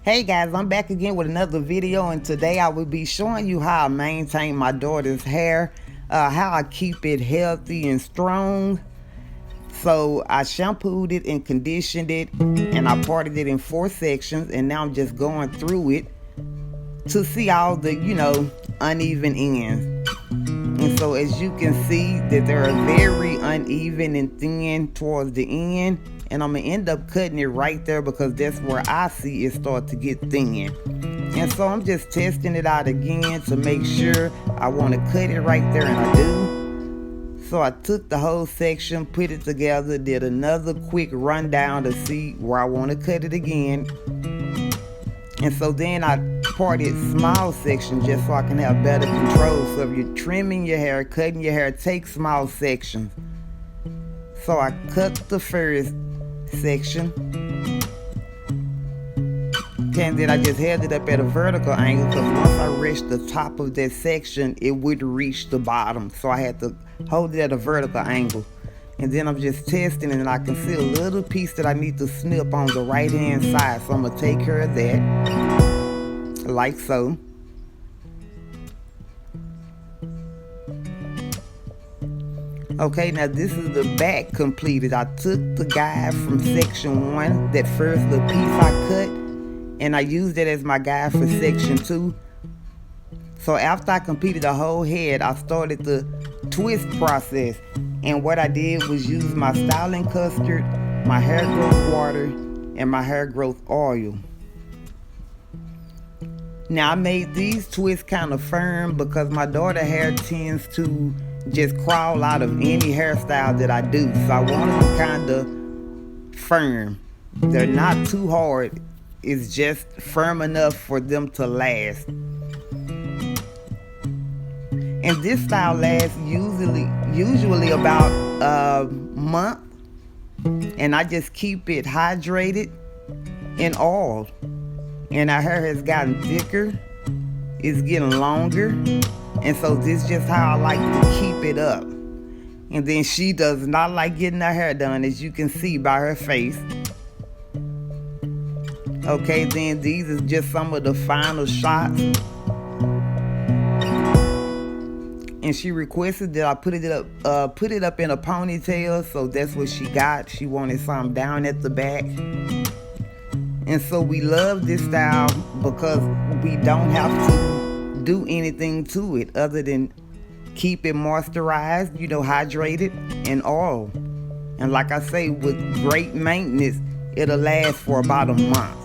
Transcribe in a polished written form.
Hey guys, I'm back again with another video, and today I will be showing you how I maintain my daughter's hair, how I keep it healthy and strong. So I shampooed it and conditioned it, and I parted it in 4 sections, and now I'm just going through it to see all the, uneven ends. And so as you can see that they are very uneven and thin towards the end, and I'm gonna end up cutting it right there because that's where I see it start to get thin. And so I'm just testing it out again to make sure I want to cut it right there, and I do. So I took the whole section, put it together, did another quick rundown to see where I want to cut it again. And so then I parted small sections just so I can have better control. So if you're trimming your hair, cutting your hair, take small sections. So I cut the first section, and then I just held it up at a vertical angle because once I reached the top of that section, it would reach the bottom. So I had to hold it at a vertical angle. And then I'm just testing, and I can see a little piece that I need to snip on the right hand side. So I'm gonna take care of that, like so. Okay, now this is the back completed. I took the guide from section 1, that first little piece I cut, and I used it as my guide for section 2. So after I completed the whole head, I started the twist process. And what I did was use my styling custard, my hair growth water, and my hair growth oil. Now I made these twists kind of firm because my daughter's hair tends to just crawl out of any hairstyle that I do. So I want them kind of firm. They're not too hard. It's just firm enough for them to last. And this style lasts usually about a month. And I just keep it hydrated in oil. And our hair has gotten thicker. It's getting longer. And so this is just how I like to keep it up. And then she does not like getting her hair done, as you can see by her face. Okay, then these is just some of the final shots. And she requested that I put it up in a ponytail, so that's what she got. She wanted something down at the back. And so we love this style because we don't have to do anything to it other than keep it moisturized, hydrated, and oil. And like I say, with great maintenance, it'll last for about a month.